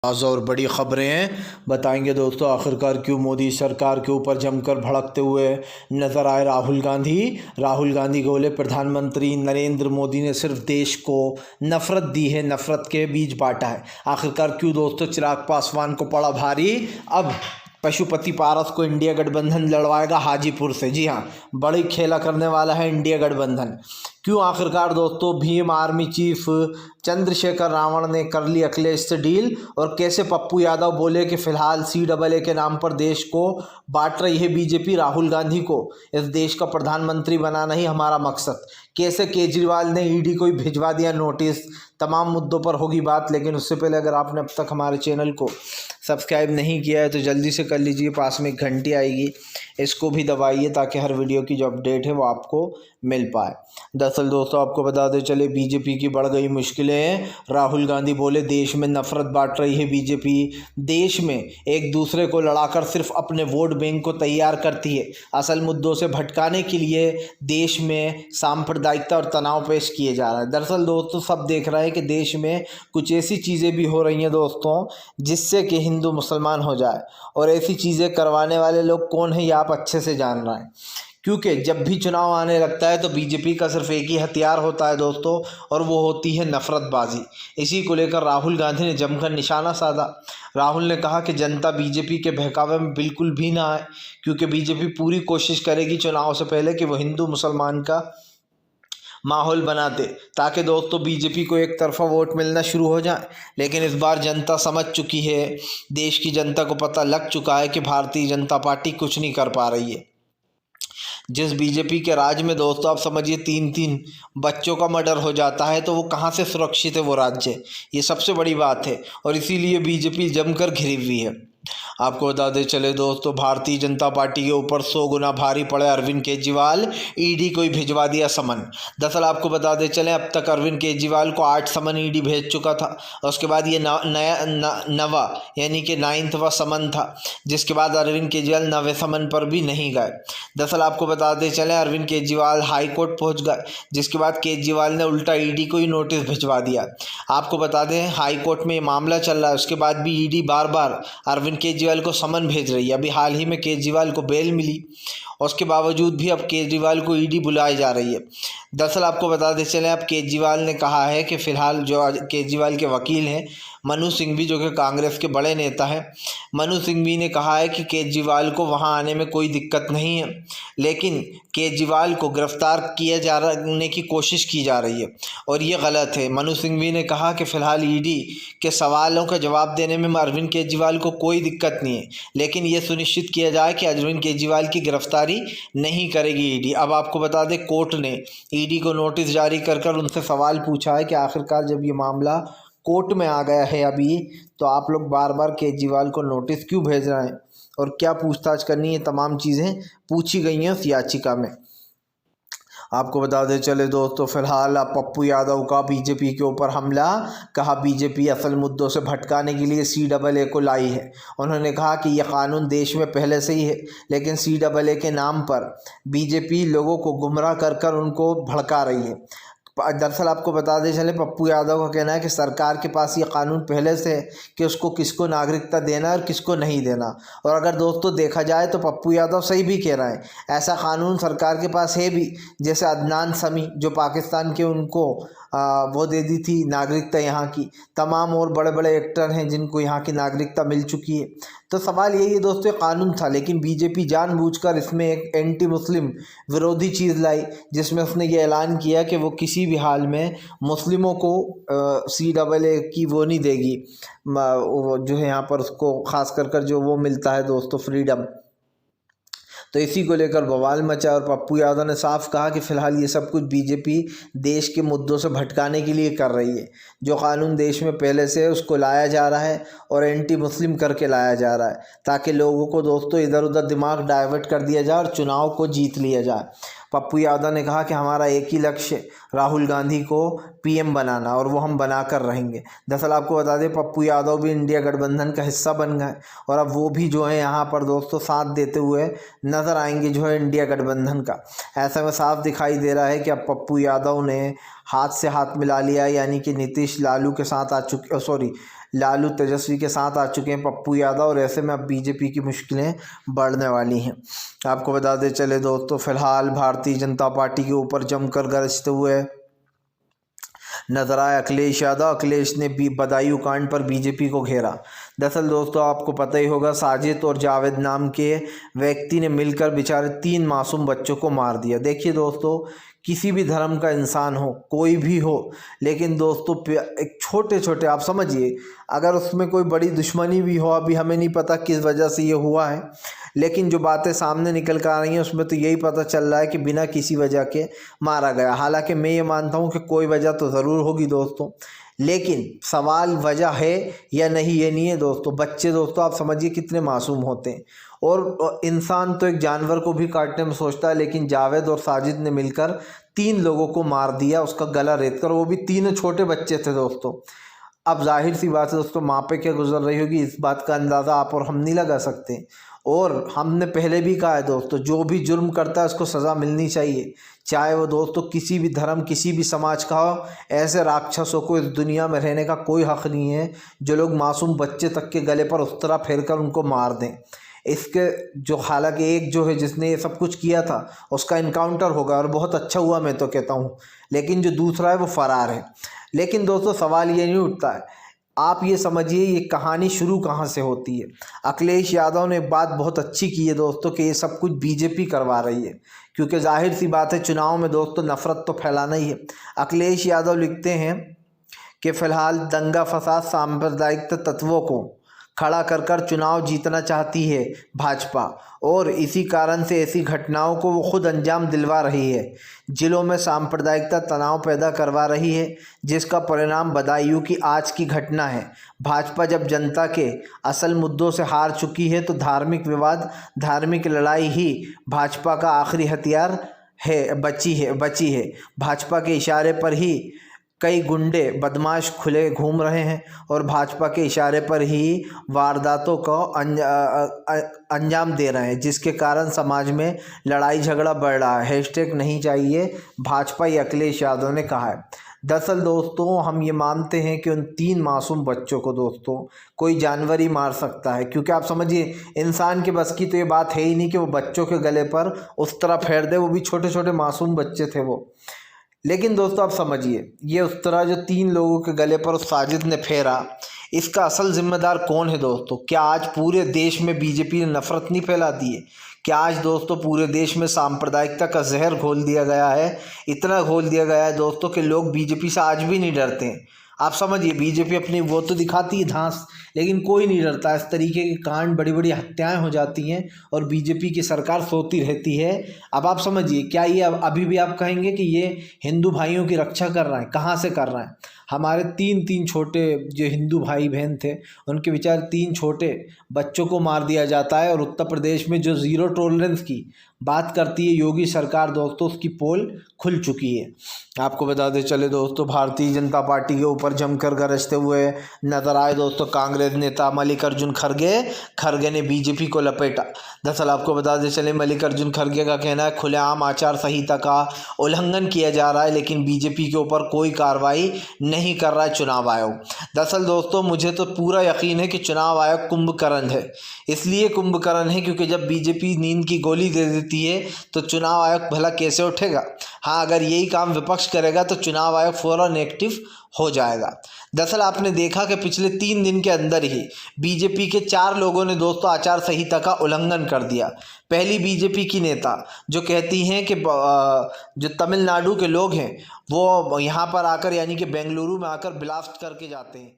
ताज़ा और बड़ी खबरें हैं, बताएंगे दोस्तों। आखिरकार क्यों मोदी सरकार के ऊपर जमकर भड़कते हुए नजर आए राहुल गांधी बोले प्रधानमंत्री नरेंद्र मोदी ने सिर्फ देश को नफरत दी है, नफरत के बीज बांटा है। आखिरकार क्यों दोस्तों चिराग पासवान को पड़ा भारी। अब पशुपति पारस को इंडिया गठबंधन लड़वाएगा हाजीपुर से। जी हाँ, बड़ी खेला करने वाला है इंडिया गठबंधन। क्यों आखिरकार दोस्तों भीम आर्मी चीफ चंद्रशेखर रावण ने कर ली अखिलेश से डील, और कैसे पप्पू यादव बोले कि फिलहाल CAA के नाम पर देश को बांट रही है बीजेपी। राहुल गांधी को इस देश का प्रधानमंत्री बनाना ही हमारा मकसद। कैसे केजरीवाल ने ED को ही भिजवा दिया नोटिस। तमाम मुद्दों पर होगी बात, लेकिन उससे पहले अगर आपने अब तक हमारे चैनल को सब्सक्राइब नहीं किया है तो जल्दी से कर लीजिए। पास में एक घंटी आएगी, इसको भी दबाइए ताकि हर वीडियो की जो अपडेट है वो आपको मिल पाए। दरअसल दोस्तों आपको बता दें चले, बीजेपी की बढ़ गई मुश्किलें। राहुल गांधी बोले देश में नफरत बांट रही है बीजेपी। देश में एक दूसरे को लड़ाकर सिर्फ अपने वोट बैंक को तैयार करती है। असल मुद्दों से भटकाने के लिए देश में सांप्रदायिकता और तनाव पेश किए जा रहा है। दरअसल दोस्तों सब देख रहे हैं कि देश में कुछ ऐसी चीज़ें भी हो रही हैं दोस्तों जिससे कि हिंदू मुसलमान हो जाए, और ऐसी चीज़ें करवाने वाले लोग कौन है ये आप अच्छे से जान रहे हैं। क्योंकि जब भी चुनाव आने लगता है तो बीजेपी का सिर्फ एक ही हथियार होता है दोस्तों, और वो होती है नफरतबाजी। इसी को लेकर राहुल गांधी ने जमकर निशाना साधा। राहुल ने कहा कि जनता बीजेपी के बहकावे में बिल्कुल भी ना आए, क्योंकि बीजेपी पूरी कोशिश करेगी चुनाव से पहले कि वो हिंदू मुसलमान का माहौल बनाते, ताकि दोस्तों बीजेपी को एक तरफा वोट मिलना शुरू हो जाए। लेकिन इस बार जनता समझ चुकी है, देश की जनता को पता लग चुका है कि भारतीय जनता पार्टी कुछ नहीं कर पा रही है। जिस बीजेपी के राज में दोस्तों आप समझिए 3-3 बच्चों का मर्डर हो जाता है, तो वो कहाँ से सुरक्षित है वो राज्य, ये सबसे बड़ी बात है। और इसीलिए बीजेपी जमकर घिरी हुई है। आपको बता दें चले दोस्तों, भारतीय जनता पार्टी के ऊपर 100 गुना भारी पड़े अरविंद केजरीवाल। ED को ही भिजवा दिया समन। दरअसल आपको बता दें चले, अब तक अरविंद केजरीवाल को 8 समन ED भेज चुका था। उसके बाद ये नवा यानी कि 9वां समन था, जिसके बाद अरविंद केजरीवाल 9वें समन पर भी नहीं गए। दरअसल आपको बता दें चले, अरविंद केजरीवाल हाई कोर्ट पहुँच गए, जिसके बाद केजरीवाल ने उल्टा ED को ही नोटिस भिजवा दिया। आपको बता दें हाई कोर्ट में ये मामला चल रहा है, उसके बाद भी ED बार बार अरविंद केजरीवाल को समन भेज रही है। अभी हाल ही में केजरीवाल को बेल मिली, उसके बावजूद भी अब केजरीवाल को ED बुलाई जा रही है। दरअसल आपको बता दें चले, अब केजरीवाल ने कहा है कि फ़िलहाल जो केजरीवाल के वकील हैं मनु सिंघवी, जो कि कांग्रेस के बड़े नेता हैं, मनु सिंघवी ने कहा है कि केजरीवाल को वहां आने में कोई दिक्कत नहीं है, लेकिन केजरीवाल को गिरफ्तार किया जाने की कोशिश की जा रही है, और ये गलत है। मनु सिंघवी ने कहा कि फ़िलहाल ED के सवालों का जवाब देने में अरविंद केजरीवाल को कोई दिक्कत नहीं है, लेकिन ये सुनिश्चित किया जाए कि अरविंद केजरीवाल की गिरफ्तारी नहीं करेगी ED। अब आपको बता दें कोर्ट ने ED को नोटिस जारी कर उनसे सवाल पूछा है कि आखिरकार जब ये मामला कोर्ट में आ गया है अभी, तो आप लोग बार बार केजरीवाल को नोटिस क्यों भेज रहे हैं और क्या पूछताछ करनी है। तमाम चीज़ें पूछी गई हैं उस याचिका में। आपको बता दें चले दोस्तों, फिलहाल अब पप्पू यादव का बीजेपी के ऊपर हमला। कहा बीजेपी असल मुद्दों से भटकाने के लिए CAA को लाई है। उन्होंने कहा कि यह कानून देश में पहले से ही है, लेकिन CAA के नाम पर बीजेपी लोगों को गुमराह कर उनको भड़का रही है। दरअसल आपको बता दें चले, पप्पू यादव का कहना है कि सरकार के पास ये कानून पहले से है कि उसको किसको नागरिकता देना और किसको नहीं देना। और अगर दोस्तों देखा जाए तो पप्पू यादव सही भी कह रहा है, ऐसा कानून सरकार के पास है भी। जैसे अदनान समी जो पाकिस्तान के, उनको वो दे दी थी नागरिकता यहाँ की। तमाम और बड़े बड़े एक्टर हैं जिनको यहाँ की नागरिकता मिल चुकी है। तो सवाल यही है दोस्तों, कानून था, लेकिन बीजेपी जानबूझकर इसमें एक एंटी मुस्लिम विरोधी चीज़ लाई, जिसमें उसने ये ऐलान किया कि वो किसी भी हाल में मुस्लिमों को CAA की वो नहीं देगी, वो जो है यहाँ पर उसको ख़ास कर जो वो मिलता है दोस्तों फ्रीडम। तो इसी को लेकर बवाल मचा, और पप्पू यादव ने साफ कहा कि फ़िलहाल ये सब कुछ बीजेपी देश के मुद्दों से भटकाने के लिए कर रही है। जो कानून देश में पहले से है उसको लाया जा रहा है और एंटी मुस्लिम करके लाया जा रहा है, ताकि लोगों को दोस्तों इधर उधर दिमाग डाइवर्ट कर दिया जाए और चुनाव को जीत लिया जाए। पप्पू यादव ने कहा कि हमारा एक ही लक्ष्य राहुल गांधी को PM बनाना, और वो हम बना कर रहेंगे। दरअसल आपको बता दें पप्पू यादव भी इंडिया गठबंधन का हिस्सा बन गए, और अब वो भी जो है यहाँ पर दोस्तों साथ देते हुए नज़र आएंगे जो है इंडिया गठबंधन का। ऐसा में साफ दिखाई दे रहा है कि अब पप्पू यादव ने हाथ से हाथ मिला लिया, यानी कि नीतीश लालू के साथ लालू तेजस्वी के साथ आ चुके हैं पप्पू यादव, और ऐसे में अब बीजेपी की मुश्किलें बढ़ने वाली हैं। आपको बता दें चले दोस्तों, फिलहाल भारतीय जनता पार्टी के ऊपर जमकर गरजते हुए नजर आए अखिलेश यादव। अखिलेश ने भी बदायूं कांड पर बीजेपी को घेरा। दरअसल दोस्तों आपको पता ही होगा, साजिद और जावेद नाम के व्यक्ति ने मिलकर बेचारे 3 मासूम बच्चों को मार दिया। देखिए दोस्तों, किसी भी धर्म का इंसान हो, कोई भी हो, लेकिन दोस्तों एक छोटे छोटे, आप समझिए, अगर उसमें कोई बड़ी दुश्मनी भी हो, अभी हमें नहीं पता किस वजह से ये हुआ है, लेकिन जो बातें सामने निकल कर आ रही हैं उसमें तो यही पता चल रहा है कि बिना किसी वजह के मारा गया। हालांकि मैं ये मानता हूँ कि कोई वजह तो ज़रूर होगी दोस्तों, लेकिन सवाल वजह है या नहीं ये नहीं है दोस्तों। बच्चे दोस्तों आप समझिए कितने मासूम होते हैं, और इंसान तो एक जानवर को भी काटने में सोचता है, लेकिन जावेद और साजिद ने मिलकर 3 लोगों को मार दिया, उसका गला रेत कर, वो भी 3 छोटे बच्चे थे दोस्तों। अब जाहिर सी बात है दोस्तों, माँ पे क्या गुजर रही होगी इस बात का अंदाज़ा आप और हम नहीं लगा सकते। और हमने पहले भी कहा है दोस्तों, जो भी जुर्म करता है उसको सज़ा मिलनी चाहिए, चाहे वो दोस्तों किसी भी धर्म किसी भी समाज का हो। ऐसे राक्षसों को इस दुनिया में रहने का कोई हक़ नहीं है जो लोग मासूम बच्चे तक के गले पर उस तरह फेर कर उनको मार दें। इसके जो, हालांकि एक जो है जिसने ये सब कुछ किया था उसका इनकाउंटर होगा और बहुत अच्छा हुआ मैं तो कहता हूँ, लेकिन जो दूसरा है वो फ़रार है। लेकिन दोस्तों सवाल ये नहीं उठता है, आप ये समझिए ये कहानी शुरू कहाँ से होती है। अखिलेश यादव ने एक बात बहुत अच्छी की है दोस्तों कि ये सब कुछ बीजेपी करवा रही है, क्योंकि जाहिर सी बात है चुनाव में दोस्तों नफ़रत तो फैलाना ही है। अखिलेश यादव लिखते हैं कि फ़िलहाल दंगा फसाद सांप्रदायिक तत्वों को खड़ा कर कर चुनाव जीतना चाहती है भाजपा, और इसी कारण से ऐसी घटनाओं को वो खुद अंजाम दिलवा रही है, जिलों में सांप्रदायिकता तनाव पैदा करवा रही है, जिसका परिणाम बदायूं की आज की घटना है। भाजपा जब जनता के असल मुद्दों से हार चुकी है तो धार्मिक विवाद, धार्मिक लड़ाई ही भाजपा का आखिरी हथियार बची है। भाजपा के इशारे पर ही कई गुंडे बदमाश खुले घूम रहे हैं और भाजपा के इशारे पर ही वारदातों को अंजाम दे रहे हैं, जिसके कारण समाज में लड़ाई झगड़ा बढ़ रहा है। हैशटैग नहीं चाहिए भाजपा, ये अखिलेश यादव ने कहा है। दरअसल दोस्तों हम ये मानते हैं कि उन 3 मासूम बच्चों को दोस्तों कोई जानवर ही मार सकता है, क्योंकि आप समझिए इंसान के बस की तो ये बात है ही नहीं कि वो बच्चों के गले पर उस तरह फेर दे, वो भी छोटे छोटे मासूम बच्चे थे वो। लेकिन दोस्तों आप समझिए, ये उस तरह जो 3 लोगों के गले पर उस साजिद ने फेरा, इसका असल जिम्मेदार कौन है दोस्तों? क्या आज पूरे देश में बीजेपी ने नफरत नहीं फैला दी है? क्या आज दोस्तों पूरे देश में सांप्रदायिकता का जहर घोल दिया गया है? इतना घोल दिया गया है दोस्तों कि लोग बीजेपी से आज भी नहीं डरते हैं। आप समझिए, बीजेपी अपनी वो तो दिखाती है धांस, लेकिन कोई नहीं डरता। इस तरीके के कांड, बड़ी बड़ी हत्याएं हो जाती हैं और बीजेपी की सरकार सोती रहती है। अब आप समझिए, क्या ये अभी भी आप कहेंगे कि ये हिंदू भाइयों की रक्षा कर रहा है? कहाँ से कर रहा है? हमारे 3 छोटे जो हिंदू भाई बहन थे, उनके बेचारे 3 छोटे बच्चों को मार दिया जाता है, और उत्तर प्रदेश में जो ज़ीरो टॉलरेंस की बात करती है योगी सरकार दोस्तों, उसकी पोल खुल चुकी है। आपको बताते चले दोस्तों, भारतीय जनता पार्टी के ऊपर जमकर गरजते हुए नजर आए दोस्तों कांग्रेस नेता मल्लिकार्जुन खड़गे ने बीजेपी को लपेटा। दरअसल आपको बताते चले, मल्लिकार्जुन खड़गे का कहना है खुलेआम आचार संहिता का उल्लंघन किया जा रहा है, लेकिन बीजेपी के ऊपर कोई कार्रवाई नहीं कर रहा है चुनाव आयोग। दरअसल दोस्तों मुझे तो पूरा यकीन है कि चुनाव आयोग कुंभकर्ण है। इसलिए कुंभकर्ण है क्योंकि जब बीजेपी नींद की गोली दे देती है तो चुनाव आयोग भला कैसे उठेगा? हाँ, अगर यही काम विपक्ष करेगा तो चुनाव आयोग फौरन एक्टिव हो जाएगा। दरअसल आपने देखा कि पिछले 3 दिन के अंदर ही बीजेपी के 4 लोगों ने दोस्तों आचार संहिता का उल्लंघन कर दिया। पहली बीजेपी की नेता जो कहती हैं कि जो तमिलनाडु के लोग हैं वो यहाँ पर आकर, यानी कि बेंगलुरु में आकर ब्लास्ट करके जाते हैं।